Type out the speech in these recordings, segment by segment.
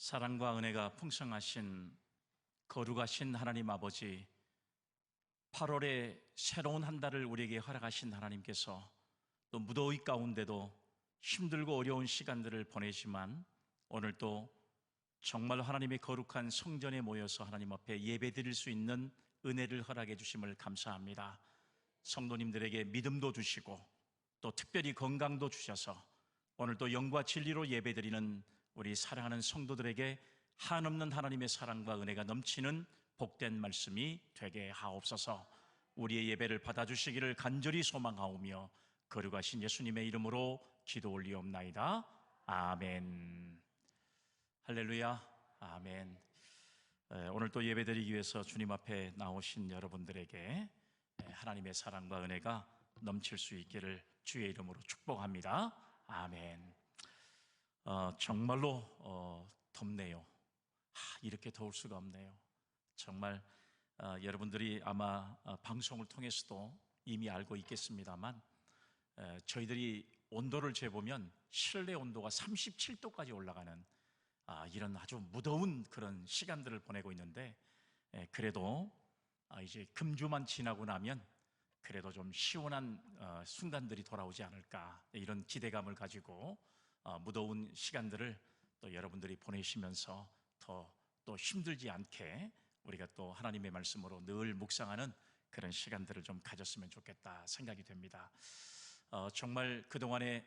사랑과 은혜가 풍성하신 거룩하신 하나님 아버지, 8월의 새로운 한 달을 우리에게 허락하신 하나님께서 또 무더위 가운데도 힘들고 어려운 시간들을 보내지만 오늘도 정말 하나님의 거룩한 성전에 모여서 하나님 앞에 예배드릴 수 있는 은혜를 허락해 주심을 감사합니다. 성도님들에게 믿음도 주시고 또 특별히 건강도 주셔서 오늘도 영과 진리로 예배드리는 우리 사랑하는 성도들에게 한없는 하나님의 사랑과 은혜가 넘치는 복된 말씀이 되게 하옵소서. 우리의 예배를 받아주시기를 간절히 소망하오며 거룩하신 예수님의 이름으로 기도 올리옵나이다. 아멘. 할렐루야. 아멘. 오늘 또 예배드리기 위해서 주님 앞에 나오신 여러분들에게 하나님의 사랑과 은혜가 넘칠 수 있기를 주의 이름으로 축복합니다. 아멘. 정말로 덥네요. 이렇게 더울 수가 없네요. 정말 여러분들이 아마 방송을 통해서도 이미 알고 있겠습니다만 저희들이 온도를 재보면 실내 온도가 37도까지 올라가는 이런 아주 무더운 그런 시간들을 보내고 있는데, 그래도 이제 금주만 지나고 나면 그래도 좀 시원한 순간들이 돌아오지 않을까, 이런 기대감을 가지고 무더운 시간들을 또 여러분들이 보내시면서 또 힘들지 않게 우리가 또 하나님의 말씀으로 늘 묵상하는 그런 시간들을 좀 가졌으면 좋겠다 생각이 됩니다. 정말 그동안에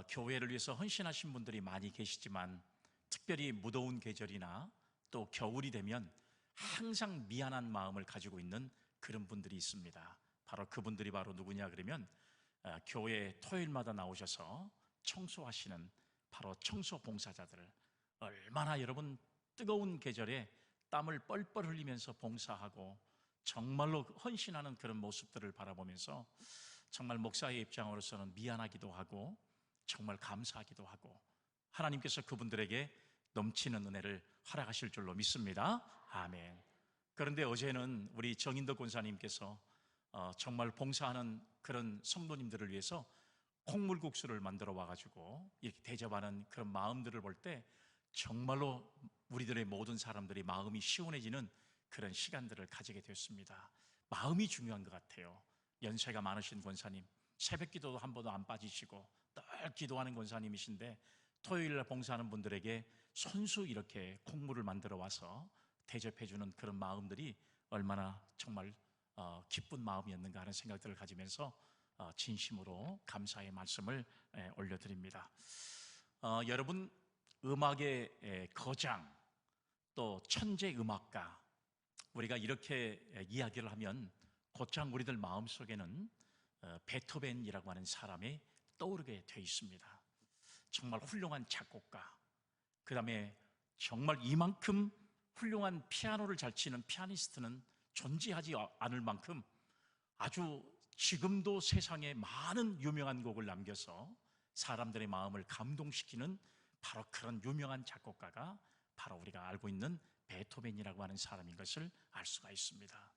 교회를 위해서 헌신하신 분들이 많이 계시지만 특별히 무더운 계절이나 또 겨울이 되면 항상 미안한 마음을 가지고 있는 그런 분들이 있습니다. 그분들이 바로 누구냐 그러면 교회 토요일마다 나오셔서 청소하시는 바로 청소 봉사자들, 얼마나 여러분 뜨거운 계절에 땀을 뻘뻘 흘리면서 봉사하고 정말로 헌신하는 그런 모습들을 바라보면서 정말 목사의 입장으로서는 미안하기도 하고 정말 감사하기도 하고 하나님께서 그분들에게 넘치는 은혜를 허락하실 줄로 믿습니다. 아멘. 그런데 어제는 우리 정인덕 권사님께서 정말 봉사하는 그런 성도님들을 위해서 콩물국수를 만들어 와가지고 이렇게 대접하는 그런 마음들을 볼 때 정말로 우리들의 모든 사람들이 마음이 시원해지는 그런 시간들을 가지게 되었습니다. 마음이 중요한 것 같아요. 연세가 많으신 권사님, 새벽 기도도 한 번도 안 빠지시고 늘 기도하는 권사님이신데 토요일날 봉사하는 분들에게 손수 이렇게 콩물을 만들어 와서 대접해주는 그런 마음들이 얼마나 정말 기쁜 마음이었는가 하는 생각들을 가지면서 진심으로 감사의 말씀을 올려드립니다. 여러분, 음악의 거장 또 천재 음악가, 우리가 이렇게 이야기를 하면 곧장 우리들 마음속에는 베토벤이라고 하는 사람이 떠오르게 되어 있습니다. 정말 훌륭한 작곡가, 그 다음에 정말 이만큼 훌륭한 피아노를 잘 치는 피아니스트는 존재하지 않을 만큼 아주 지금도 세상에 많은 유명한 곡을 남겨서 사람들의 마음을 감동시키는 바로 그런 유명한 작곡가가 바로 우리가 알고 있는 베토벤이라고 하는 사람인 것을 알 수가 있습니다.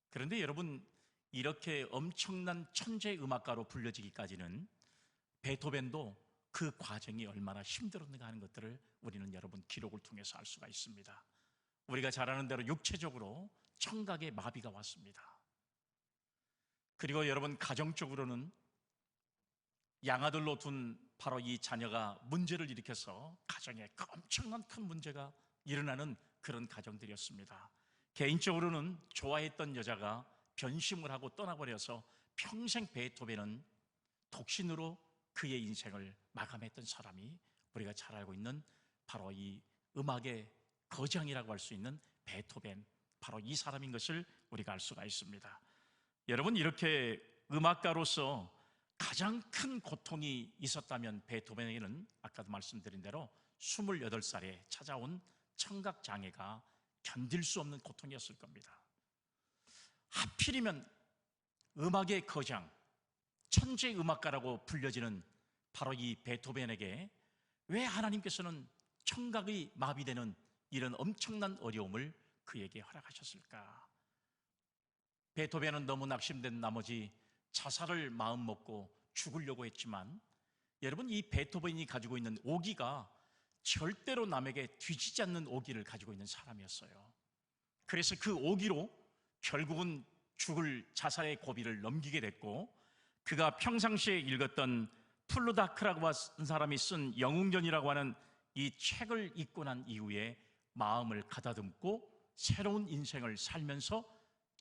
그런데 여러분, 이렇게 엄청난 천재 음악가로 불려지기까지는 베토벤도 그 과정이 얼마나 힘들었는가 하는 것들을 우리는 여러분 기록을 통해서 알 수가 있습니다. 우리가 잘 아는 대로 육체적으로 청각에 마비가 왔습니다. 그리고 여러분, 가정적으로는 양아들로 둔 바로 이 자녀가 문제를 일으켜서 가정에 엄청난 큰 문제가 일어나는 그런 가정들이었습니다. 개인적으로는 좋아했던 여자가 변심을 하고 떠나버려서 평생 베토벤은 독신으로 그의 인생을 마감했던 사람이 우리가 잘 알고 있는 바로 이 음악의 거장이라고 할 수 있는 베토벤, 바로 이 사람인 것을 우리가 알 수가 있습니다. 여러분, 이렇게 음악가로서 가장 큰 고통이 있었다면 베토벤에게는 아까도 말씀드린 대로 28살에 찾아온 청각장애가 견딜 수 없는 고통이었을 겁니다. 하필이면 음악의 거장, 천재 음악가라고 불려지는 바로 이 베토벤에게 왜 하나님께서는 청각이 마비되는 이런 엄청난 어려움을 그에게 허락하셨을까? 베토벤은 너무 낙심된 나머지 자살을 마음먹고 죽으려고 했지만 여러분, 이 베토벤이 가지고 있는 오기가 절대로 남에게 뒤지지 않는 오기를 가지고 있는 사람이었어요. 그래서 그 오기로 결국은 죽을 자살의 고비를 넘기게 됐고, 그가 평상시에 읽었던 플루다크라고 하는 사람이 쓴 영웅전이라고 하는 이 책을 읽고 난 이후에 마음을 가다듬고 새로운 인생을 살면서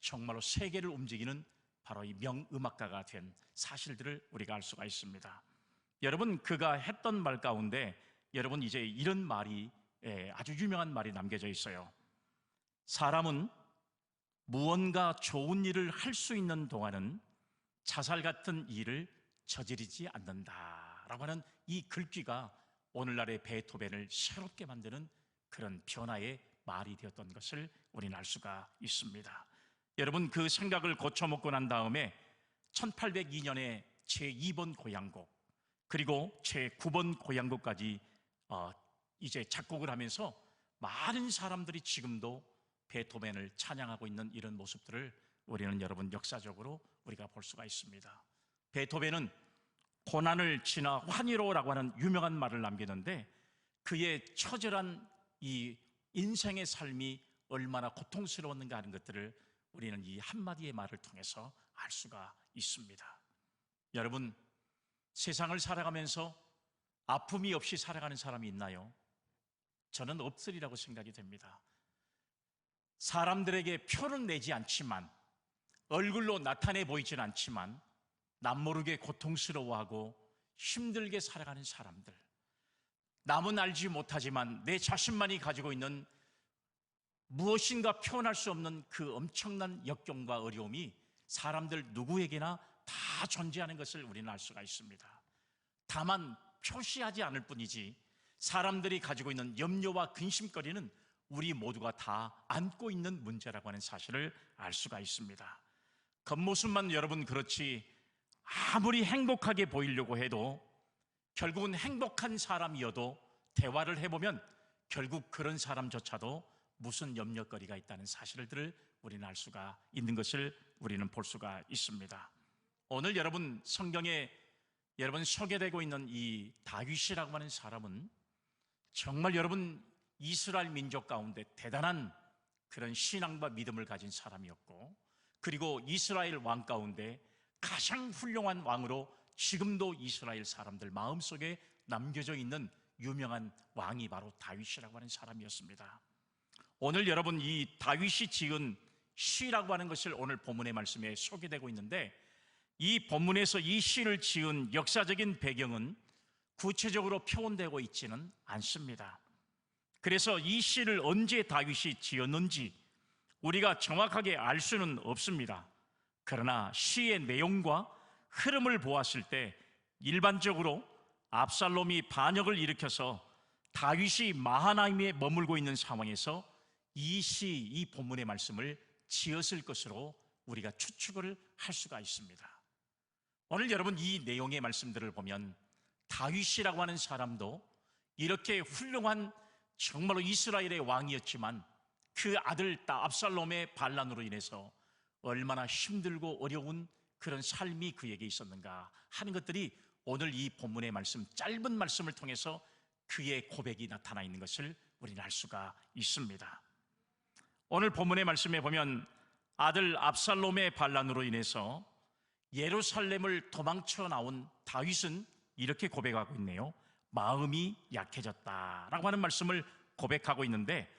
정말로 세계를 움직이는 바로 이 명음악가가 된 사실들을 우리가 알 수가 있습니다. 여러분, 그가 했던 말 가운데 여러분 이제 이런 말이 아주 유명한 말이 남겨져 있어요. 사람은 무언가 좋은 일을 할 수 있는 동안은 자살 같은 일을 저지르지 않는다라고 하는 이 글귀가 오늘날의 베토벤을 새롭게 만드는 그런 변화의 말이 되었던 것을 우리는 알 수가 있습니다. 여러분, 그 생각을 고쳐먹고 난 다음에 1802년에 제2번 고향곡 그리고 제9번 고향곡까지 이제 작곡을 하면서 많은 사람들이 지금도 베토벤을 찬양하고 있는 이런 모습들을 우리는 여러분 역사적으로 우리가 볼 수가 있습니다. 베토벤은 고난을 지나 환희로라고 하는 유명한 말을 남기는데, 그의 처절한 이 인생의 삶이 얼마나 고통스러웠는가 하는 것들을 우리는 이 한마디의 말을 통해서 알 수가 있습니다. 여러분, 세상을 살아가면서 아픔이 없이 살아가는 사람이 있나요? 저는 없으리라고 생각이 됩니다. 사람들에게 표는 내지 않지만, 얼굴로 나타내 보이지는 않지만 남모르게 고통스러워하고 힘들게 살아가는 사람들, 남은 알지 못하지만 내 자신만이 가지고 있는 무엇인가 표현할 수 없는 그 엄청난 역경과 어려움이 사람들 누구에게나 다 존재하는 것을 우리는 알 수가 있습니다. 다만 표시하지 않을 뿐이지 사람들이 가지고 있는 염려와 근심거리는 우리 모두가 다 안고 있는 문제라고 하는 사실을 알 수가 있습니다. 겉모습만 여러분 그렇지 아무리 행복하게 보이려고 해도 결국은 행복한 사람이어도 대화를 해보면 결국 그런 사람조차도 무슨 염려거리가 있다는 사실들을 우리는 알 수가 있는 것을 우리는 볼 수가 있습니다. 오늘 여러분 성경에 여러분 소개되고 있는 이 다윗이라고 하는 사람은 정말 여러분 이스라엘 민족 가운데 대단한 그런 신앙과 믿음을 가진 사람이었고, 그리고 이스라엘 왕 가운데 가장 훌륭한 왕으로 지금도 이스라엘 사람들 마음속에 남겨져 있는 유명한 왕이 바로 다윗이라고 하는 사람이었습니다. 오늘 여러분 이 다윗이 지은 시라고 하는 것을 오늘 본문의 말씀에 소개되고 있는데, 이 본문에서 이 시를 지은 역사적인 배경은 구체적으로 표현되고 있지는 않습니다. 그래서 이 시를 언제 다윗이 지었는지 우리가 정확하게 알 수는 없습니다. 그러나 시의 내용과 흐름을 보았을 때 일반적으로 압살롬이 반역을 일으켜서 다윗이 마하나임에 머물고 있는 상황에서 이 본문의 말씀을 지었을 것으로 우리가 추측을 할 수가 있습니다. 오늘 여러분 이 내용의 말씀들을 보면 다윗이라고 하는 사람도 이렇게 훌륭한 정말로 이스라엘의 왕이었지만 그 아들 압살롬의 반란으로 인해서 얼마나 힘들고 어려운 그런 삶이 그에게 있었는가 하는 것들이 오늘 이 본문의 말씀, 짧은 말씀을 통해서 그의 고백이 나타나 있는 것을 우리는 알 수가 있습니다. 오늘 본문의 말씀에 보면 아들 압살롬의 반란으로 인해서 예루살렘을 도망쳐 나온 다윗은 이렇게 고백하고 있네요. 마음이 약해졌다라고 하는 말씀을 고백하고 있는데,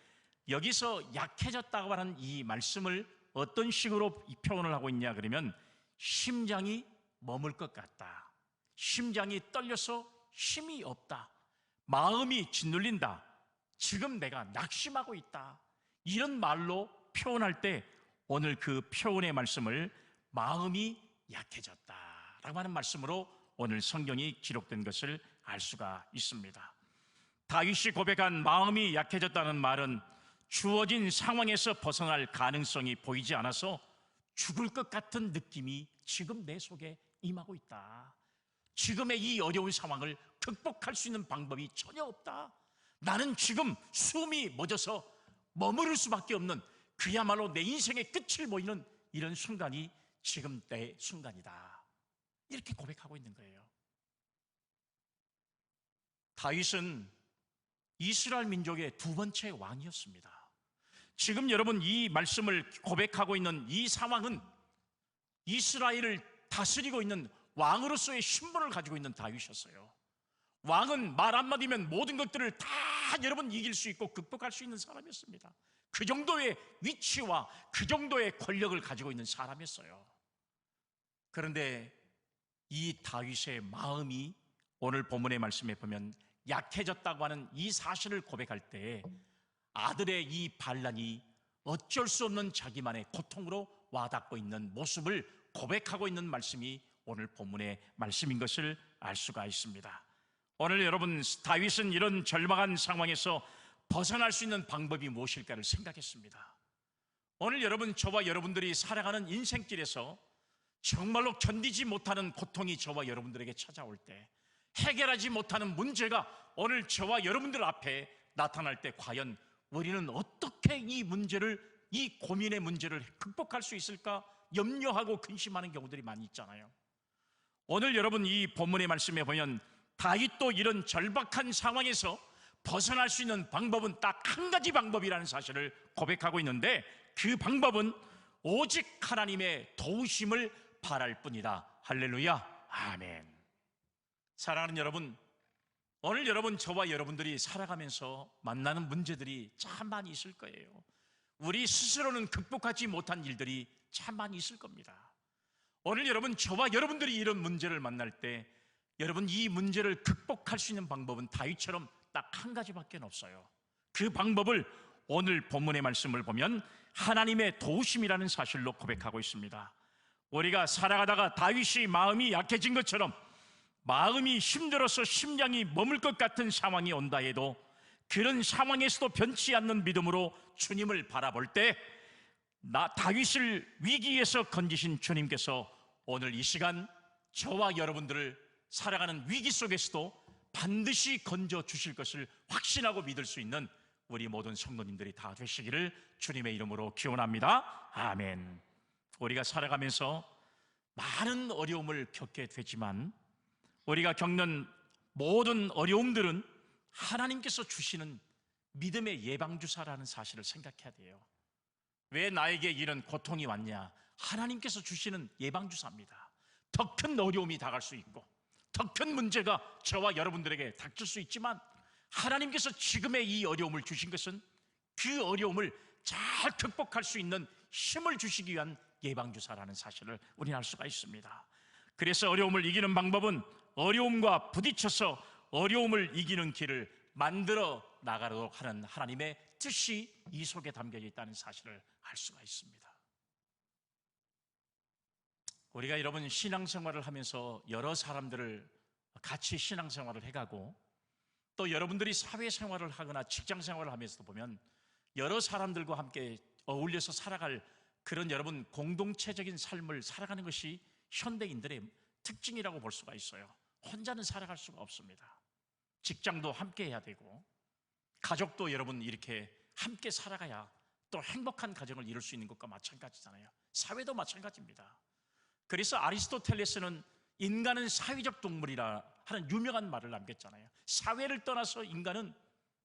여기서 약해졌다고 하는 이 말씀을 어떤 식으로 표현을 하고 있냐 그러면 심장이 멈을 것 같다, 심장이 떨려서 힘이 없다, 마음이 짓눌린다, 지금 내가 낙심하고 있다, 이런 말로 표현할 때 오늘 그 표현의 말씀을 마음이 약해졌다라고 하는 말씀으로 오늘 성경이 기록된 것을 알 수가 있습니다. 다윗이 고백한 마음이 약해졌다는 말은 주어진 상황에서 벗어날 가능성이 보이지 않아서 죽을 것 같은 느낌이 지금 내 속에 임하고 있다, 지금의 이 어려운 상황을 극복할 수 있는 방법이 전혀 없다, 나는 지금 숨이 멎어서 머무를 수밖에 없는 그야말로 내 인생의 끝을 보이는 이런 순간이 지금 내 순간이다, 이렇게 고백하고 있는 거예요. 다윗은 이스라엘 민족의 두 번째 왕이었습니다. 지금 여러분 이 말씀을 고백하고 있는 이 상황은 이스라엘을 다스리고 있는 왕으로서의 신분을 가지고 있는 다윗이었어요. 왕은 말 한마디면 모든 것들을 다 여러분 이길 수 있고 극복할 수 있는 사람이었습니다. 그 정도의 위치와 그 정도의 권력을 가지고 있는 사람이었어요. 그런데 이 다윗의 마음이 오늘 본문의 말씀에 보면 약해졌다고 하는 이 사실을 고백할 때 아들의 이 반란이 어쩔 수 없는 자기만의 고통으로 와닿고 있는 모습을 고백하고 있는 말씀이 오늘 본문의 말씀인 것을 알 수가 있습니다. 오늘 여러분, 다윗은 이런 절망한 상황에서 벗어날 수 있는 방법이 무엇일까를 생각했습니다. 오늘 여러분, 저와 여러분들이 살아가는 인생길에서 정말로 견디지 못하는 고통이 저와 여러분들에게 찾아올 때, 해결하지 못하는 문제가 오늘 저와 여러분들 앞에 나타날 때 과연 우리는 어떻게 이 문제를, 이 고민의 문제를 극복할 수 있을까 염려하고 근심하는 경우들이 많이 있잖아요. 오늘 여러분 이 본문의 말씀에 보면 다윗도 이런 절박한 상황에서 벗어날 수 있는 방법은 딱 한 가지 방법이라는 사실을 고백하고 있는데, 그 방법은 오직 하나님의 도우심을 바랄 뿐이다. 할렐루야, 아멘. 사랑하는 여러분, 오늘 여러분, 저와 여러분들이 살아가면서 만나는 문제들이 참 많이 있을 거예요. 우리 스스로는 극복하지 못한 일들이 참 많이 있을 겁니다. 오늘 여러분, 저와 여러분들이 이런 문제를 만날 때 여러분, 이 문제를 극복할 수 있는 방법은 다윗처럼 딱 한 가지밖에 없어요. 그 방법을 오늘 본문의 말씀을 보면 하나님의 도우심이라는 사실로 고백하고 있습니다. 우리가 살아가다가 다윗이 마음이 약해진 것처럼 마음이 힘들어서 심장이 머물 것 같은 상황이 온다 해도 그런 상황에서도 변치 않는 믿음으로 주님을 바라볼 때 다윗을 위기에서 건지신 주님께서 오늘 이 시간 저와 여러분들을 살아가는 위기 속에서도 반드시 건져 주실 것을 확신하고 믿을 수 있는 우리 모든 성도님들이 다 되시기를 주님의 이름으로 기원합니다. 아멘. 우리가 살아가면서 많은 어려움을 겪게 되지만 우리가 겪는 모든 어려움들은 하나님께서 주시는 믿음의 예방주사라는 사실을 생각해야 돼요. 왜 나에게 이런 고통이 왔냐? 하나님께서 주시는 예방주사입니다. 더 큰 어려움이 다가올 수 있고 더 큰 문제가 저와 여러분들에게 닥칠 수 있지만 하나님께서 지금의 이 어려움을 주신 것은 그 어려움을 잘 극복할 수 있는 힘을 주시기 위한 예방주사라는 사실을 우리는 알 수가 있습니다. 그래서 어려움을 이기는 방법은 어려움과 부딪혀서 어려움을 이기는 길을 만들어 나가도록 하는 하나님의 뜻이 이 속에 담겨져 있다는 사실을 알 수가 있습니다. 우리가 여러분 신앙생활을 하면서 여러 사람들을 같이 신앙생활을 해가고 또 여러분들이 사회생활을 하거나 직장생활을 하면서도 보면 여러 사람들과 함께 어울려서 살아갈 그런 여러분 공동체적인 삶을 살아가는 것이 현대인들의 특징이라고 볼 수가 있어요. 혼자는 살아갈 수가 없습니다. 직장도 함께 해야 되고 가족도 여러분 이렇게 함께 살아가야 또 행복한 가정을 이룰 수 있는 것과 마찬가지잖아요. 사회도 마찬가지입니다. 그래서 아리스토텔레스는 인간은 사회적 동물이라 하는 유명한 말을 남겼잖아요. 사회를 떠나서 인간은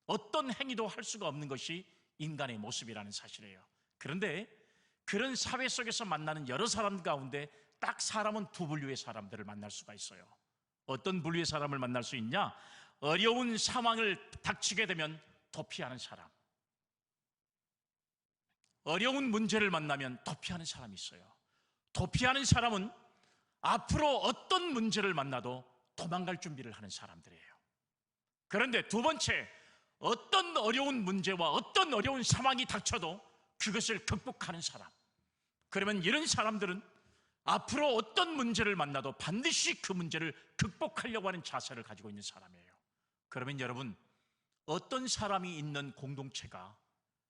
어떤 행위도 할 수가 없는 것이 인간의 모습이라는 사실이에요. 그런데 그런 사회 속에서 만나는 여러 사람 가운데 딱 사람은 두 분류의 사람들을 만날 수가 있어요. 어떤 분류의 사람을 만날 수 있냐? 어려운 상황을 닥치게 되면 도피하는 사람, 어려운 문제를 만나면 도피하는 사람이 있어요. 도피하는 사람은 앞으로 어떤 문제를 만나도 도망갈 준비를 하는 사람들이에요. 그런데 두 번째, 어떤 어려운 문제와 어떤 어려운 상황이 닥쳐도 그것을 극복하는 사람, 그러면 이런 사람들은 앞으로 어떤 문제를 만나도 반드시 그 문제를 극복하려고 하는 자세를 가지고 있는 사람이에요. 그러면 여러분, 어떤 사람이 있는 공동체가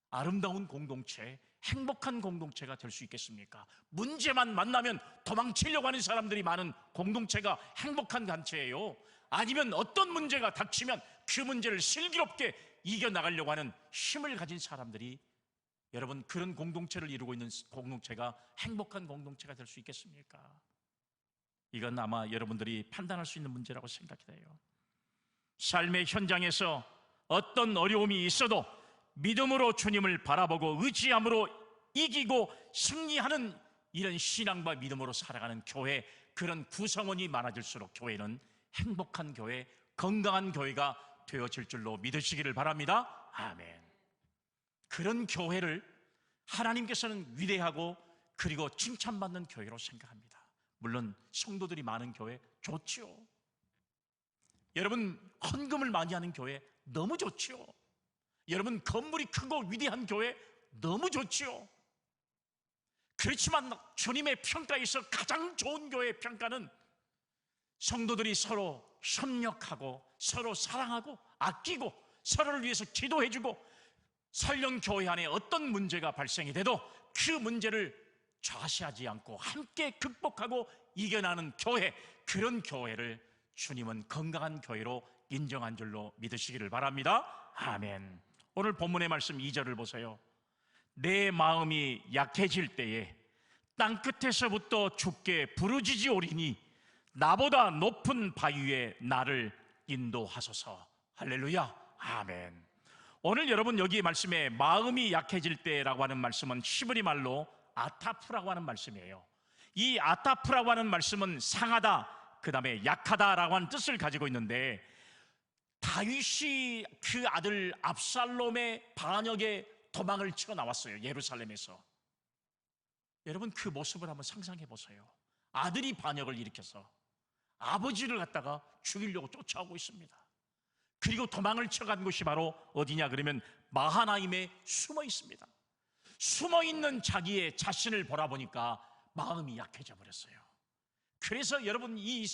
아름다운 공동체, 행복한 공동체가 될 수 있겠습니까? 문제만 만나면 도망치려고 하는 사람들이 많은 공동체가 행복한 단체예요? 아니면 어떤 문제가 닥치면 그 문제를 슬기롭게 이겨나가려고 하는 힘을 가진 사람들이 여러분 그런 공동체를 이루고 있는 공동체가 행복한 공동체가 될 수 있겠습니까? 이건 아마 여러분들이 판단할 수 있는 문제라고 생각이 돼요. 삶의 현장에서 어떤 어려움이 있어도 믿음으로 주님을 바라보고 의지함으로 이기고 승리하는 이런 신앙과 믿음으로 살아가는 교회, 그런 구성원이 많아질수록 교회는 행복한 교회, 건강한 교회가 되어질 줄로 믿으시기를 바랍니다. 아멘. 그런 교회를 하나님께서는 위대하고 그리고 칭찬받는 교회로 생각합니다. 물론 성도들이 많은 교회 좋지요. 여러분 헌금을 많이 하는 교회 너무 좋지요. 여러분 건물이 크고 위대한 교회 너무 좋지요. 그렇지만 주님의 평가에서 가장 좋은 교회의 평가는 성도들이 서로 협력하고 서로 사랑하고 아끼고 서로를 위해서 기도해주고 설령 교회 안에 어떤 문제가 발생이 돼도 그 문제를 좌시하지 않고 함께 극복하고 이겨나는 교회, 그런 교회를 주님은 건강한 교회로 인정한 줄로 믿으시기를 바랍니다. 아멘. 오늘 본문의 말씀 2절을 보세요. 내 마음이 약해질 때에 땅끝에서부터 주께 부르짖으오리니 나보다 높은 바위에 나를 인도하소서. 할렐루야. 아멘. 오늘 여러분 여기 말씀에 마음이 약해질 때라고 하는 말씀은 히브리 말로 아타프라고 하는 말씀이에요. 이 아타프라고 하는 말씀은 상하다, 그 다음에 약하다라고 하는 뜻을 가지고 있는데, 다윗이 그 아들 압살롬의 반역에 도망을 치고 나왔어요. 예루살렘에서. 여러분 그 모습을 한번 상상해 보세요. 아들이 반역을 일으켜서 아버지를 갖다가 죽이려고 쫓아오고 있습니다. 그리고 도망을 쳐간 곳이 바로 어디냐 그러면 마하나임에 숨어 있습니다. 숨어 있는 자기의 자신을 보라보니까 마음이 약해져 버렸어요. 그래서 여러분 이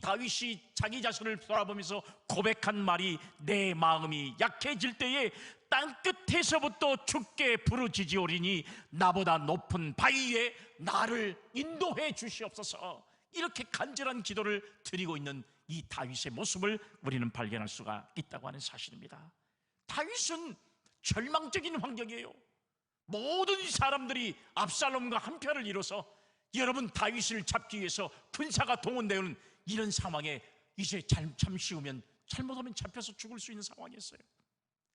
다윗이 자기 자신을 돌아보면서 고백한 말이 내 마음이 약해질 때에 땅끝에서부터 주께 부르짖으오리니 나보다 높은 바위에 나를 인도해 주시옵소서. 이렇게 간절한 기도를 드리고 있는 이 다윗의 모습을 우리는 발견할 수가 있다고 하는 사실입니다. 다윗은 절망적인 환경이에요. 모든 사람들이 압살롬과 한편을 이뤄서 여러분 다윗을 잡기 위해서 군사가 동원되는 이런 상황에 이제 잠시 후면 잘못하면 잡혀서 죽을 수 있는 상황이었어요.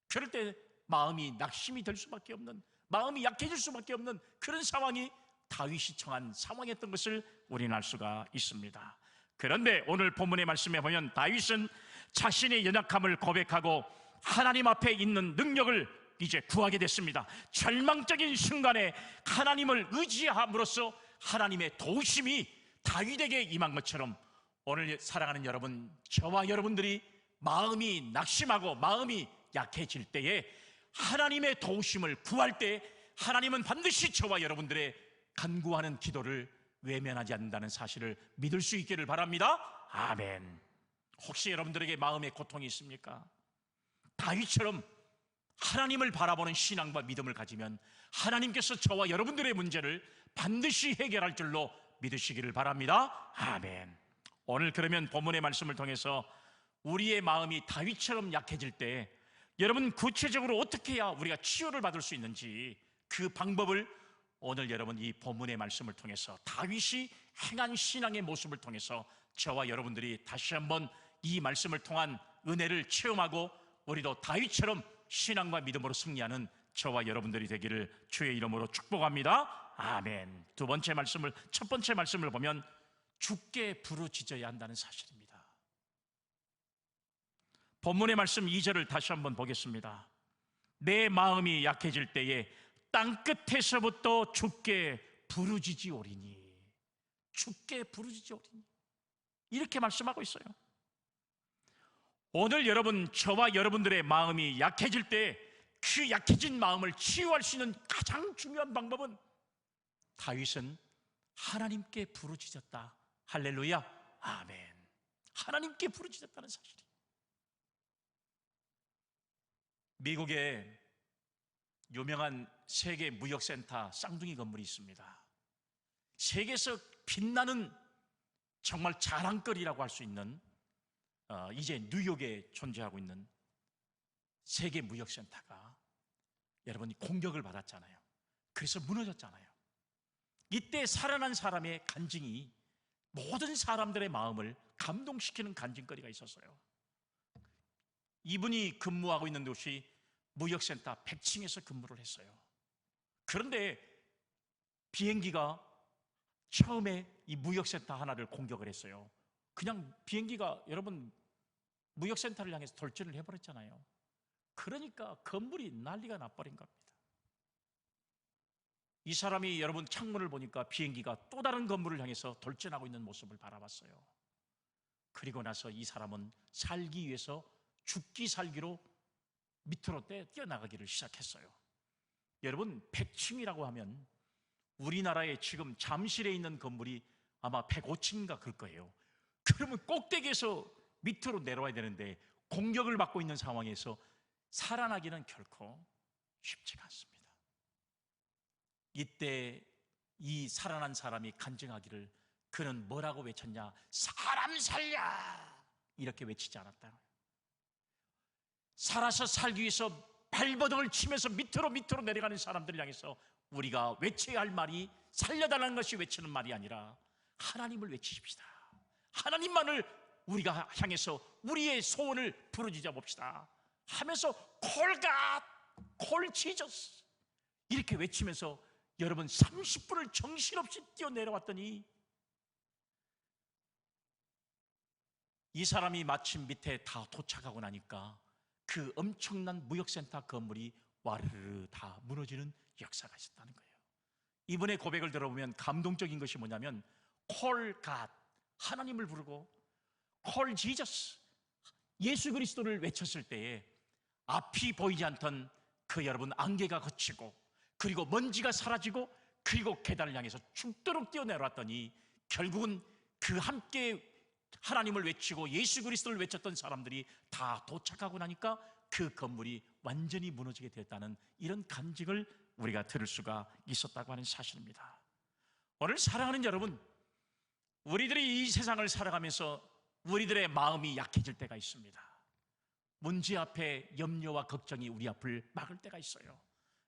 그럴 때 마음이 낙심이 될 수밖에 없는, 마음이 약해질 수밖에 없는 그런 상황이 다윗이 처한 상황이었던 것을 우리는 알 수가 있습니다. 그런데 오늘 본문의 말씀에 보면 다윗은 자신의 연약함을 고백하고 하나님 앞에 있는 능력을 이제 구하게 됐습니다. 절망적인 순간에 하나님을 의지함으로써 하나님의 도우심이 다윗에게 임한 것처럼 오늘 사랑하는 여러분, 저와 여러분들이 마음이 낙심하고 마음이 약해질 때에 하나님의 도우심을 구할 때 하나님은 반드시 저와 여러분들의 간구하는 기도를 외면하지 않는다는 사실을 믿을 수 있기를 바랍니다. 아멘. 혹시 여러분들에게 마음의 고통이 있습니까? 다윗처럼 하나님을 바라보는 신앙과 믿음을 가지면 하나님께서 저와 여러분들의 문제를 반드시 해결할 줄로 믿으시기를 바랍니다. 아멘. 오늘 그러면 본문의 말씀을 통해서 우리의 마음이 다윗처럼 약해질 때 여러분 구체적으로 어떻게 해야 우리가 치유를 받을 수 있는지 그 방법을 오늘 여러분 이 본문의 말씀을 통해서 다윗이 행한 신앙의 모습을 통해서 저와 여러분들이 다시 한번 이 말씀을 통한 은혜를 체험하고 우리도 다윗처럼 신앙과 믿음으로 승리하는 저와 여러분들이 되기를 주의 이름으로 축복합니다. 아멘. 첫 번째 말씀을 보면 주께 부르짖어야 한다는 사실입니다. 본문의 말씀 2절을 다시 한번 보겠습니다. 내 마음이 약해질 때에 땅끝에서부터 주께 부르짖으오리니, 주께 부르짖으오리니, 이렇게 말씀하고 있어요. 오늘 여러분, 저와 여러분들의 마음이 약해질 때 그 약해진 마음을 치유할 수 있는 가장 중요한 방법은 다윗은 하나님께 부르짖었다. 할렐루야. 아멘. 하나님께 부르짖었다는 사실이. 미국의 유명한 세계 무역센터 쌍둥이 건물이 있습니다. 세계에서 빛나는 정말 자랑거리라고 할 수 있는 이제 뉴욕에 존재하고 있는 세계 무역센터가 여러분이 공격을 받았잖아요. 그래서 무너졌잖아요. 이때 살아난 사람의 간증이 모든 사람들의 마음을 감동시키는 간증거리가 있었어요. 이분이 근무하고 있는 곳이 무역센터 100층에서 근무를 했어요. 그런데 비행기가 처음에 이 무역센터 하나를 공격을 했어요. 그냥 비행기가 여러분 무역센터를 향해서 돌진을 해버렸잖아요. 그러니까 건물이 난리가 나버린 겁니다. 이 사람이 여러분 창문을 보니까 비행기가 또 다른 건물을 향해서 돌진하고 있는 모습을 바라봤어요. 그리고 나서 이 사람은 살기 위해서 죽기 살기로 밑으로 뛰어나가기를 시작했어요. 여러분 100층이라고 하면 우리나라에 지금 잠실에 있는 건물이 아마 105층인가 그럴 거예요. 그러면 꼭대기에서 밑으로 내려와야 되는데 공격을 받고 있는 상황에서 살아나기는 결코 쉽지가 않습니다. 이때 이 살아난 사람이 간증하기를 그는 뭐라고 외쳤냐? 사람 살려! 이렇게 외치지 않았다. 살아서 살기 위해서 발버둥을 치면서 밑으로 내려가는 사람들을 향해서 우리가 외쳐야 할 말이 살려달라는 것이 외치는 말이 아니라 하나님을 외치십시다. 하나님만을 우리가 향해서 우리의 소원을 부르짖어 봅시다 하면서 콜 지저스 이렇게 외치면서 여러분 30분을 정신없이 뛰어내려왔더니 이 사람이 마침 밑에 다 도착하고 나니까 그 엄청난 무역센터 건물이 와르르 다 무너지는 역사가 있었다는 거예요. 이분의 고백을 들어보면 감동적인 것이 뭐냐면 콜 갓 하나님을 부르고 콜 지저스 예수 그리스도를 외쳤을 때에 앞이 보이지 않던 그 여러분 안개가 걷히고 그리고 먼지가 사라지고 그리고 계단을 향해서 죽도록 뛰어내려왔더니 결국은 그 함께 하나님을 외치고 예수 그리스도를 외쳤던 사람들이 다 도착하고 나니까 그 건물이 완전히 무너지게 되었다는 이런 간증을 우리가 들을 수가 있었다고 하는 사실입니다. 오늘 사랑하는 여러분, 우리들이 이 세상을 살아가면서 우리들의 마음이 약해질 때가 있습니다. 문제 앞에 염려와 걱정이 우리 앞을 막을 때가 있어요.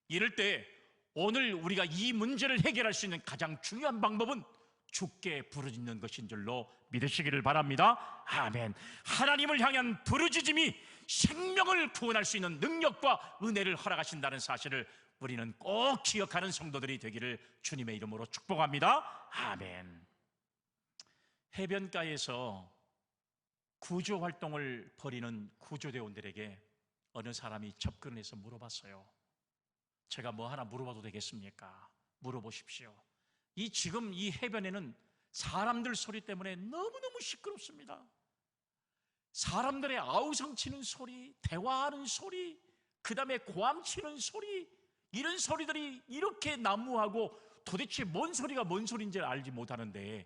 이럴 때 오늘 우리가 이 문제를 해결할 수 있는 가장 중요한 방법은 주께 부르짖는 것인 줄로 믿으시기를 바랍니다. 아멘. 하나님을 향한 부르짖음이 생명을 구원할 수 있는 능력과 은혜를 허락하신다는 사실을 우리는 꼭 기억하는 성도들이 되기를 주님의 이름으로 축복합니다. 아멘. 해변가에서 구조활동을 벌이는 구조대원들에게 어느 사람이 접근을 해서 물어봤어요. 제가 뭐 하나 물어봐도 되겠습니까? 물어보십시오. 지금 이 해변에는 사람들 소리 때문에 너무너무 시끄럽습니다. 사람들의 아우성 치는 소리, 대화하는 소리, 그 다음에 고함 치는 소리, 이런 소리들이 이렇게 난무하고 도대체 뭔 소리가 뭔 소리인지 알지 못하는데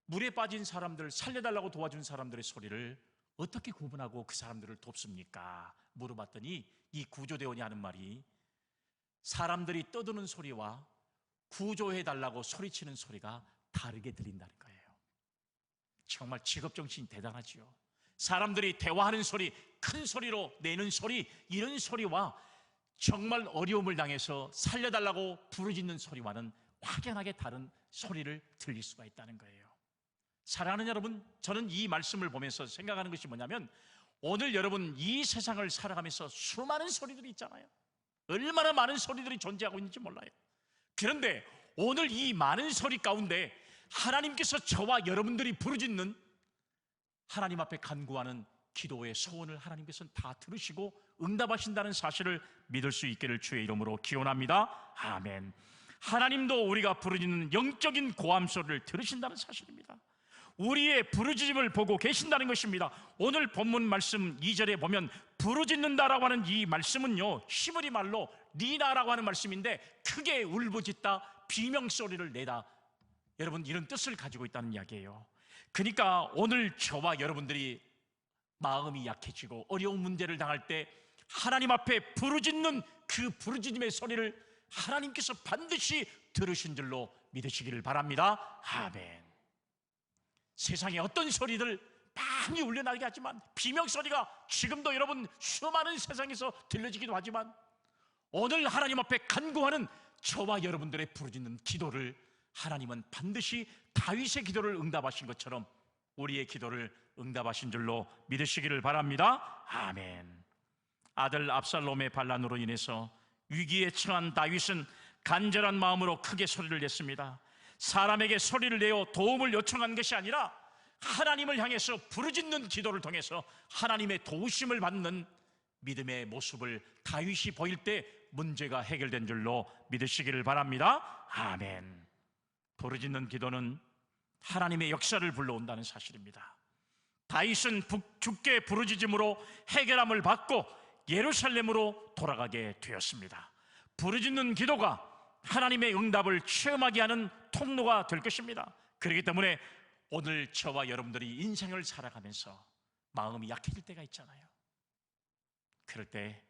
물에 빠진 사람들, 살려달라고 도와준 사람들의 소리를 어떻게 구분하고 그 사람들을 돕습니까? 물어봤더니 이 구조대원이 하는 말이 사람들이 떠드는 소리와 구조해달라고 소리치는 소리가 다르게 들린다는 거예요. 정말 직업정신이 대단하지요. 사람들이 대화하는 소리, 큰 소리로 내는 소리, 이런 소리와 정말 어려움을 당해서 살려달라고 부르짖는 소리와는 확연하게 다른 소리를 들릴 수가 있다는 거예요. 사랑하는 여러분, 저는 이 말씀을 보면서 생각하는 것이 뭐냐면 오늘 여러분 이 세상을 살아가면서 수많은 소리들이 있잖아요. 얼마나 많은 소리들이 존재하고 있는지 몰라요. 그런데 오늘 이 많은 소리 가운데 하나님께서 저와 여러분들이 부르짖는 하나님 앞에 간구하는 기도의 소원을 하나님께서는 다 들으시고 응답하신다는 사실을 믿을 수 있기를 주의 이름으로 기원합니다. 아멘. 하나님도 우리가 부르짖는 영적인 고함 소리를 들으신다는 사실입니다. 우리의 부르짖음을 보고 계신다는 것입니다. 오늘 본문 말씀 2절에 보면 부르짖는다라고 하는 이 말씀은요, 히브리 말로 리나라고 하는 말씀인데 크게 울부짖다, 비명소리를 내다, 여러분 이런 뜻을 가지고 있다는 이야기예요. 그러니까 오늘 저와 여러분들이 마음이 약해지고 어려운 문제를 당할 때 하나님 앞에 부르짖는 그 부르짖음의 소리를 하나님께서 반드시 들으신 줄로 믿으시기를 바랍니다. 아멘. 세상에 어떤 소리들 많이 울려나게 하지만 비명소리가 지금도 여러분 수많은 세상에서 들려지기도 하지만 오늘 하나님 앞에 간구하는 저와 여러분들의 부르짖는 기도를 하나님은 반드시 다윗의 기도를 응답하신 것처럼 우리의 기도를 응답하신 줄로 믿으시기를 바랍니다. 아멘. 아들 압살롬의 반란으로 인해서 위기에 처한 다윗은 간절한 마음으로 크게 소리를 냈습니다. 사람에게 소리를 내어 도움을 요청한 것이 아니라 하나님을 향해서 부르짖는 기도를 통해서 하나님의 도우심을 받는 믿음의 모습을 다윗이 보일 때 문제가 해결된 줄로 믿으시기를 바랍니다. 아멘. 부르짖는 기도는 하나님의 역사를 불러온다는 사실입니다. 다윗은 주께 부르짖음으로 해결함을 받고 예루살렘으로 돌아가게 되었습니다. 부르짖는 기도가 하나님의 응답을 체험하게 하는 통로가 될 것입니다. 그렇기 때문에 오늘 저와 여러분들이 인생을 살아가면서 마음이 약해질 때가 있잖아요. 그럴 때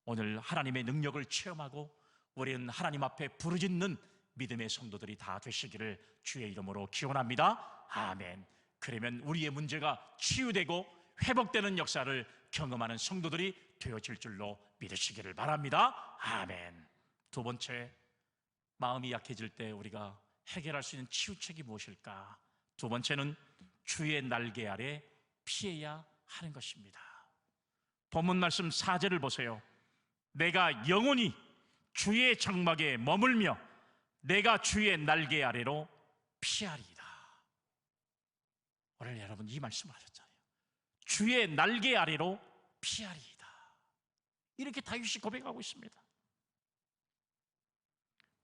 오늘 하나님의 능력을 체험하고 우리는 하나님 앞에 부르짖는 믿음의 성도들이 다 되시기를 주의 이름으로 기원합니다. 아멘. 그러면 우리의 문제가 치유되고 회복되는 역사를 경험하는 성도들이 되어질 줄로 믿으시기를 바랍니다. 아멘. 두 번째, 마음이 약해질 때 우리가 해결할 수 있는 치유책이 무엇일까? 두 번째는 주의 날개 아래 피해야 하는 것입니다. 본문 말씀 4절을 보세요. 내가 영원히 주의 장막에 머물며 내가 주의 날개 아래로 피하리이다. 오늘 여러분 이 말씀을 하셨잖아요. 주의 날개 아래로 피하리이다. 이렇게 다윗이 고백하고 있습니다.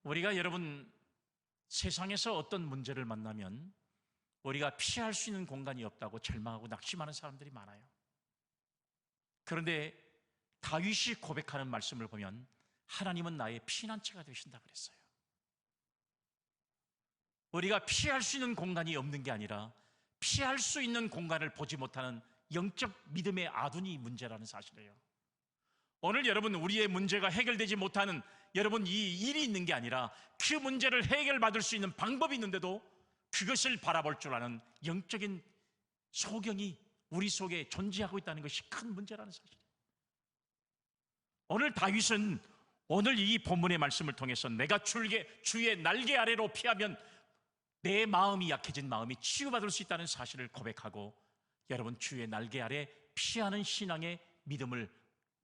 우리가 여러분 세상에서 어떤 문제를 만나면 우리가 피할 수 있는 공간이 없다고 절망하고 낙심하는 사람들이 많아요. 그런데 다윗이 고백하는 말씀을 보면 하나님은 나의 피난처가 되신다 그랬어요. 우리가 피할 수 있는 공간이 없는 게 아니라 피할 수 있는 공간을 보지 못하는 영적 믿음의 아둔이 문제라는 사실이에요. 오늘 여러분 우리의 문제가 해결되지 못하는 여러분 이 일이 있는 게 아니라 그 문제를 해결받을 수 있는 방법이 있는데도 그것을 바라볼 줄 아는 영적인 소경이 우리 속에 존재하고 있다는 것이 큰 문제라는 사실이에요. 오늘 다윗은 오늘 이 본문의 말씀을 통해서 내가 주의 날개 아래로 피하면 내 마음이 약해진 마음이 치유받을 수 있다는 사실을 고백하고 여러분 주의 날개 아래 피하는 신앙의 믿음을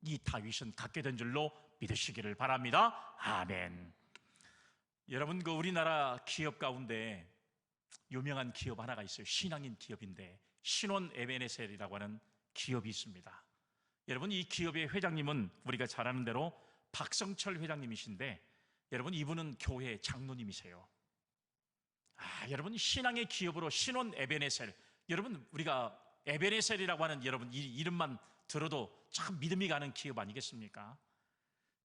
이 다윗은 갖게 된 줄로 믿으시기를 바랍니다. 아멘. 여러분 그 우리나라 기업 가운데 유명한 기업 하나가 있어요. 신앙인 기업인데 신원 에베네셀이라고 하는 기업이 있습니다. 여러분 이 기업의 회장님은 우리가 잘 아는 대로 박성철 회장님이신데 여러분 이분은 교회 장로님이세요. 여러분 신앙의 기업으로 신원 에베네셀, 여러분 우리가 에베네셀이라고 하는 여러분 이 이름만 들어도 참 믿음이 가는 기업 아니겠습니까?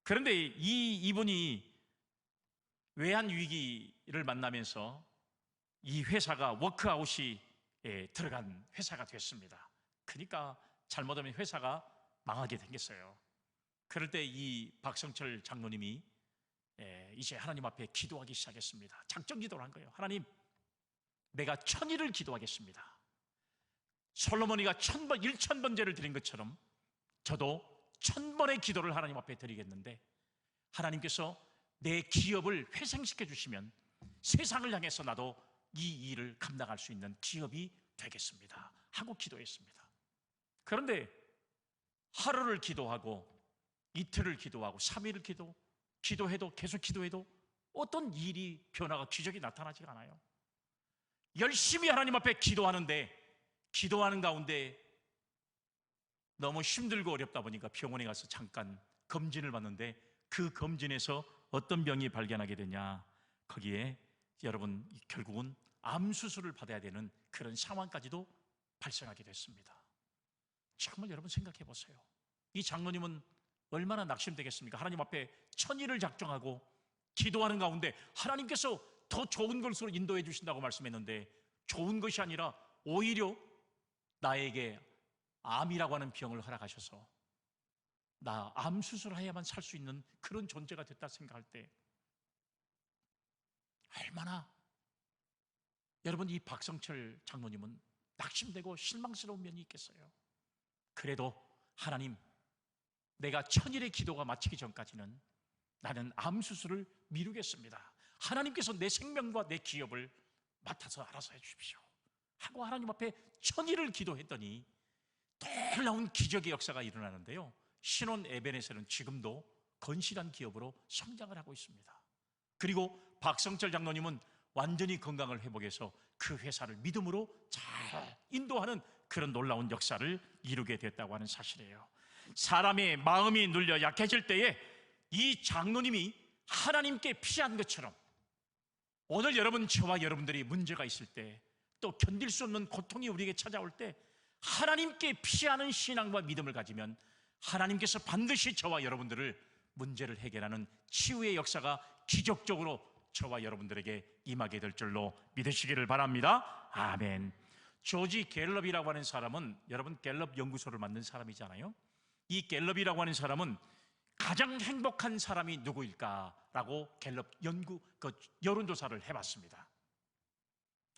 그런데 이분이 외환 위기를 만나면서 이 회사가 워크아웃이 들어간 회사가 됐습니다. 그러니까 잘못하면 회사가 망하게 생겼어요. 그럴 때 이 박성철 장로님이 이제 하나님 앞에 기도하기 시작했습니다. 작정 기도를 한 거예요. 하나님, 내가 1000일을 기도하겠습니다. 솔로몬이가 1000번제를 드린 것처럼 저도 1000번의 기도를 하나님 앞에 드리겠는데 하나님께서 내 기업을 회생시켜 주시면 세상을 향해서 나도 이 일을 감당할 수 있는 기업이 되겠습니다 하고 기도했습니다. 그런데 하루를 기도하고 이틀을 기도하고 3일을 기도해도 계속 기도해도 어떤 일이 변화가 기적이 나타나지가 않아요. 열심히 하나님 앞에 기도하는데 기도하는 가운데 너무 힘들고 어렵다 보니까 병원에 가서 잠깐 검진을 받는데 그 검진에서 어떤 병이 발견하게 되냐, 거기에 여러분 결국은 암 수술을 받아야 되는 그런 상황까지도 발생하게 됐습니다. 정말 여러분 생각해 보세요. 이 장로님은 얼마나 낙심되겠습니까? 하나님 앞에 1000일을 작정하고 기도하는 가운데 하나님께서 더 좋은 것으로 인도해 주신다고 말씀했는데 좋은 것이 아니라 오히려 나에게 암이라고 하는 병을 허락하셔서 나 암 수술해야만 살 수 있는 그런 존재가 됐다 생각할 때 얼마나 여러분 이 박성철 장로님은 낙심되고 실망스러운 면이 있겠어요. 그래도 하나님, 내가 1000일의 기도가 마치기 전까지는 나는 암 수술을 미루겠습니다. 하나님께서 내 생명과 내 기업을 맡아서 알아서 해주십시오 하고 하나님 앞에 1000일을 기도했더니 놀라운 기적의 역사가 일어나는데요, 신혼 에벤에서는 지금도 건실한 기업으로 성장을 하고 있습니다. 그리고 박성철 장로님은 완전히 건강을 회복해서 그 회사를 믿음으로 잘 인도하는 그런 놀라운 역사를 이루게 됐다고 하는 사실이에요. 사람의 마음이 눌려 약해질 때에 이 장로님이 하나님께 피한 것처럼 오늘 여러분, 저와 여러분들이 문제가 있을 때, 또 견딜 수 없는 고통이 우리에게 찾아올 때 하나님께 피하는 신앙과 믿음을 가지면 하나님께서 반드시 저와 여러분들을 문제를 해결하는 치유의 역사가 기적적으로 저와 여러분들에게 임하게 될 줄로 믿으시기를 바랍니다. 아멘. 조지 갤럽이라고 하는 사람은, 여러분 갤럽 연구소를 만든 사람이잖아요. 이 갤럽이라고 하는 사람은 가장 행복한 사람이 누구일까라고 갤럽 여론조사를 해봤습니다.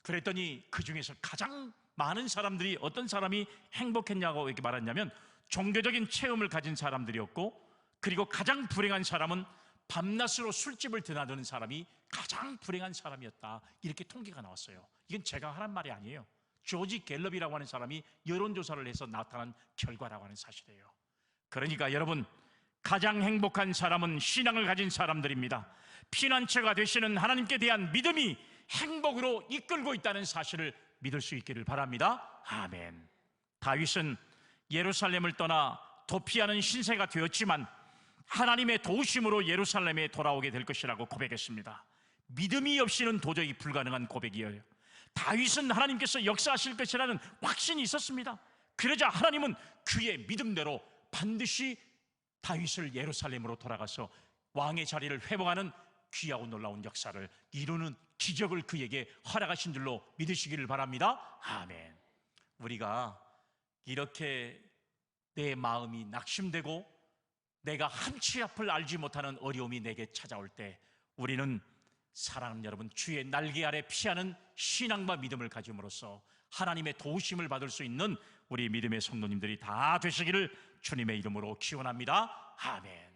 그랬더니 그 중에서 가장 많은 사람들이 어떤 사람이 행복했냐고 이렇게 말했냐면 종교적인 체험을 가진 사람들이었고, 그리고 가장 불행한 사람은 밤낮으로 술집을 드나드는 사람이 가장 불행한 사람이었다, 이렇게 통계가 나왔어요. 이건 제가 하는 말이 아니에요. 조지 갤럽이라고 하는 사람이 여론조사를 해서 나타난 결과라고 하는 사실이에요. 그러니까 여러분, 가장 행복한 사람은 신앙을 가진 사람들입니다. 피난처가 되시는 하나님께 대한 믿음이 행복으로 이끌고 있다는 사실을 믿을 수 있기를 바랍니다. 아멘. 다윗은 예루살렘을 떠나 도피하는 신세가 되었지만 하나님의 도우심으로 예루살렘에 돌아오게 될 것이라고 고백했습니다. 믿음이 없이는 도저히 불가능한 고백이에요. 다윗은 하나님께서 역사하실 것이라는 확신이 있었습니다. 그러자 하나님은 그의 믿음대로 반드시 다윗을 예루살렘으로 돌아가서 왕의 자리를 회복하는 귀하고 놀라운 역사를 이루는 기적을 그에게 허락하신 줄로 믿으시기를 바랍니다. 아멘. 우리가 이렇게 내 마음이 낙심되고 내가 한치 앞을 알지 못하는 어려움이 내게 찾아올 때 우리는, 사랑하는 여러분, 주의 날개 아래 피하는 신앙과 믿음을 가짐으로써 하나님의 도우심을 받을 수 있는 우리 믿음의 성도님들이 다 되시기를 주님의 이름으로 기원합니다. 아멘.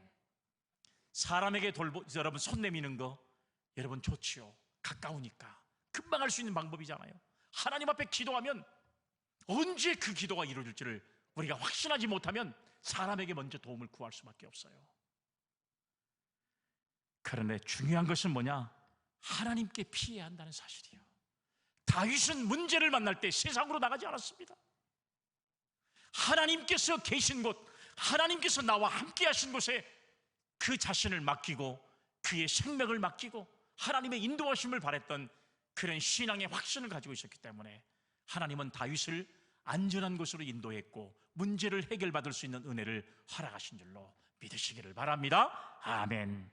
사람에게 여러분 손 내미는 거 여러분 좋지요. 가까우니까 금방 할 수 있는 방법이잖아요. 하나님 앞에 기도하면 언제 그 기도가 이루어질지를 우리가 확신하지 못하면 사람에게 먼저 도움을 구할 수밖에 없어요. 그런데 중요한 것은 뭐냐? 하나님께 피해야 한다는 사실이에요. 다윗은 문제를 만날 때 세상으로 나가지 않았습니다. 하나님께서 계신 곳, 하나님께서 나와 함께 하신 곳에 그 자신을 맡기고 그의 생명을 맡기고 하나님의 인도하심을 바랬던 그런 신앙의 확신을 가지고 있었기 때문에 하나님은 다윗을 안전한 곳으로 인도했고 문제를 해결받을 수 있는 은혜를 허락하신 줄로 믿으시기를 바랍니다. 아멘.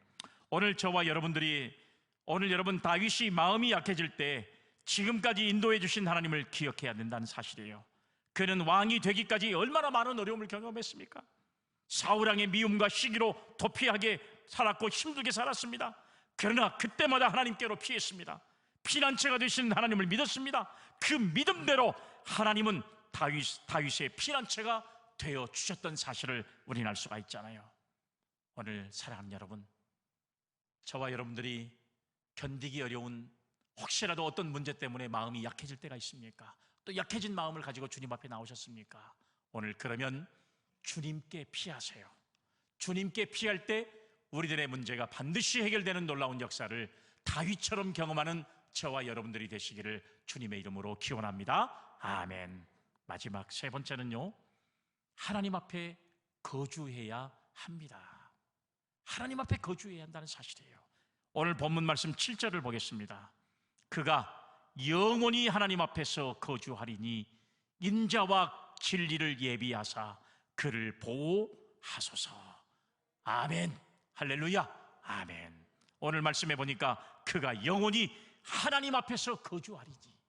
오늘 저와 여러분들이, 오늘 여러분 다윗이 마음이 약해질 때 지금까지 인도해 주신 하나님을 기억해야 된다는 사실이에요. 그는 왕이 되기까지 얼마나 많은 어려움을 경험했습니까? 사울왕의 미움과 시기로 도피하게 살았고 힘들게 살았습니다. 그러나 그때마다 하나님께로 피했습니다. 피난처가 되신 하나님을 믿었습니다. 그 믿음대로 하나님은 다윗의 피난처가 되어 주셨던 사실을 우리는 알 수가 있잖아요. 오늘 사랑하는 여러분, 저와 여러분들이 견디기 어려운 혹시라도 어떤 문제 때문에 마음이 약해질 때가 있습니까? 또 약해진 마음을 가지고 주님 앞에 나오셨습니까? 오늘 그러면 주님께 피하세요. 주님께 피할 때 우리들의 문제가 반드시 해결되는 놀라운 역사를 다윗처럼 경험하는 저와 여러분들이 되시기를 주님의 이름으로 기원합니다. 아멘. 마지막 세 번째는요, 하나님 앞에 거주해야 합니다. 하나님 앞에 거주해야 한다는 사실이에요. 오늘 본문 말씀 7절을 보겠습니다. 그가 영원히 하나님 앞에서 거주하리니 인자와 진리를 예비하사 그를 보호하소서. 아멘. 할렐루야. 아멘. 오늘 말씀해 보니까 그가 영원히 하나님 앞에서 거주하리니,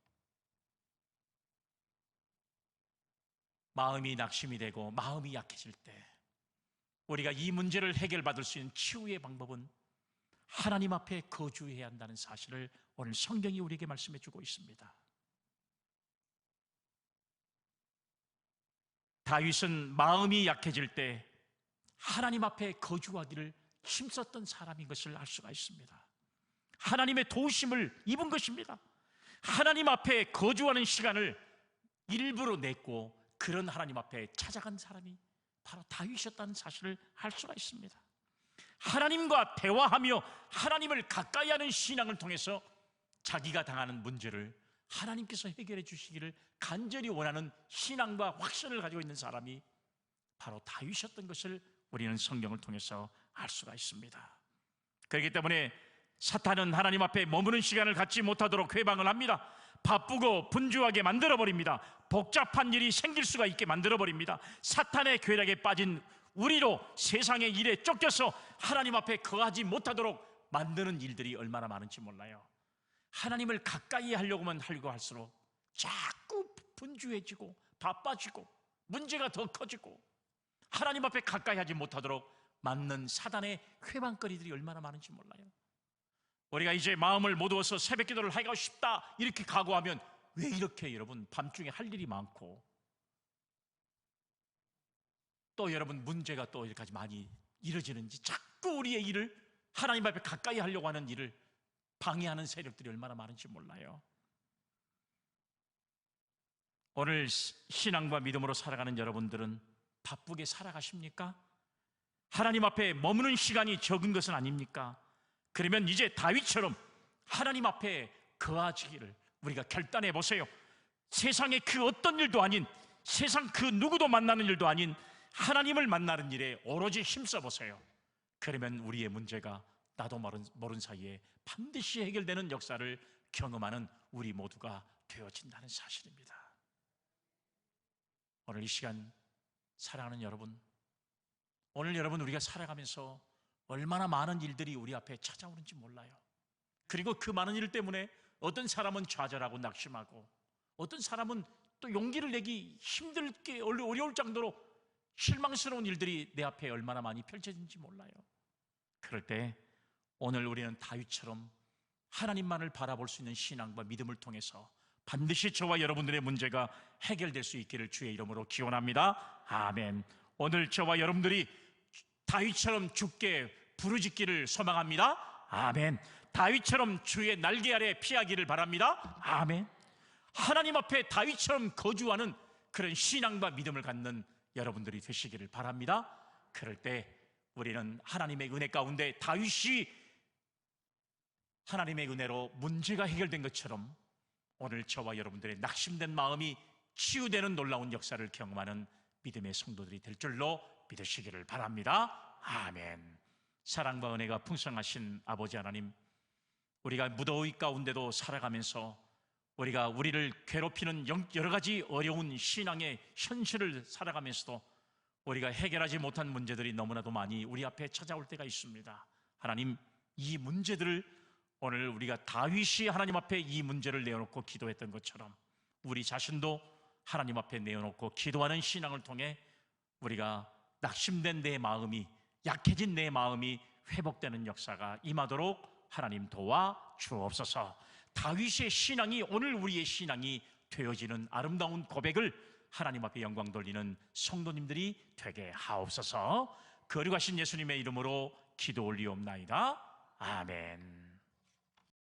마음이 낙심이 되고 마음이 약해질 때 우리가 이 문제를 해결받을 수 있는 치유의 방법은 하나님 앞에 거주해야 한다는 사실을 오늘 성경이 우리에게 말씀해 주고 있습니다. 다윗은 마음이 약해질 때 하나님 앞에 거주하기를 힘썼던 사람인 것을 알 수가 있습니다. 하나님의 도우심을 입은 것입니다. 하나님 앞에 거주하는 시간을 일부러 냈고 그런 하나님 앞에 찾아간 사람이 바로 다윗이었다는 사실을 알 수가 있습니다. 하나님과 대화하며 하나님을 가까이 하는 신앙을 통해서 자기가 당하는 문제를 하나님께서 해결해 주시기를 간절히 원하는 신앙과 확신을 가지고 있는 사람이 바로 다윗이었던 것을 우리는 성경을 통해서 알 수가 있습니다. 그렇기 때문에 사탄은 하나님 앞에 머무는 시간을 갖지 못하도록 회방을 합니다. 바쁘고 분주하게 만들어버립니다. 복잡한 일이 생길 수가 있게 만들어버립니다. 사탄의 괴력에 빠진 우리로 세상의 일에 쫓겨서 하나님 앞에 거하지 못하도록 만드는 일들이 얼마나 많은지 몰라요. 하나님을 가까이 하려고만 하려고 할수록 자꾸 분주해지고 바빠지고 문제가 더 커지고 하나님 앞에 가까이 하지 못하도록 만든 사단의 회방거리들이 얼마나 많은지 몰라요. 우리가 이제 마음을 모두어서 새벽 기도를 하고 싶다 이렇게 각오하면 왜 이렇게 여러분 밤중에 할 일이 많고 또 여러분 문제가 또 이렇게까지 많이 이뤄지는지 자꾸 우리의 일을 하나님 앞에 가까이 하려고 하는 일을 방해하는 세력들이 얼마나 많은지 몰라요. 오늘 신앙과 믿음으로 살아가는 여러분들은 바쁘게 살아가십니까? 하나님 앞에 머무는 시간이 적은 것은 아닙니까? 그러면 이제 다윗처럼 하나님 앞에 거하시기를 우리가 결단해 보세요. 세상의 그 어떤 일도 아닌, 세상 그 누구도 만나는 일도 아닌 하나님을 만나는 일에 오로지 힘써 보세요. 그러면 우리의 문제가 나도 모른 사이에 반드시 해결되는 역사를 경험하는 우리 모두가 되어진다는 사실입니다. 오늘 이 시간 사랑하는 여러분, 오늘 여러분 우리가 살아가면서 얼마나 많은 일들이 우리 앞에 찾아오는지 몰라요. 그리고 그 많은 일 때문에 어떤 사람은 좌절하고 낙심하고 어떤 사람은 또 용기를 내기 힘들게 어려울 정도로 실망스러운 일들이 내 앞에 얼마나 많이 펼쳐진지 몰라요. 그럴 때 오늘 우리는 다윗처럼 하나님만을 바라볼 수 있는 신앙과 믿음을 통해서 반드시 저와 여러분들의 문제가 해결될 수 있기를 주의 이름으로 기원합니다. 아멘. 오늘 저와 여러분들이 다윗처럼 주께 부르짖기를 소망합니다. 아멘. 다윗처럼 주의 날개 아래 피하기를 바랍니다. 아멘. 하나님 앞에 다윗처럼 거주하는 그런 신앙과 믿음을 갖는 여러분들이 되시기를 바랍니다. 그럴 때 우리는 하나님의 은혜 가운데 다윗이 하나님의 은혜로 문제가 해결된 것처럼 오늘 저와 여러분들의 낙심된 마음이 치유되는 놀라운 역사를 경험하는 믿음의 성도들이 될 줄로 믿으시기를 바랍니다. 아멘. 사랑과 은혜가 풍성하신 아버지 하나님, 우리가 무더위 가운데도 살아가면서 우리가 우리를 괴롭히는 여러 가지 어려운 신앙의 현실을 살아가면서도 우리가 해결하지 못한 문제들이 너무나도 많이 우리 앞에 찾아올 때가 있습니다. 하나님, 이 문제들을 오늘 우리가 다윗이 하나님 앞에 이 문제를 내어놓고 기도했던 것처럼 우리 자신도 하나님 앞에 내어놓고 기도하는 신앙을 통해 우리가 낙심된 내 마음이, 약해진 내 마음이 회복되는 역사가 임하도록 하나님 도와 주옵소서. 다윗의 신앙이 오늘 우리의 신앙이 되어지는 아름다운 고백을 하나님 앞에 영광 돌리는 성도님들이 되게 하옵소서. 거룩하신 예수님의 이름으로 기도 올리옵나이다. 아멘.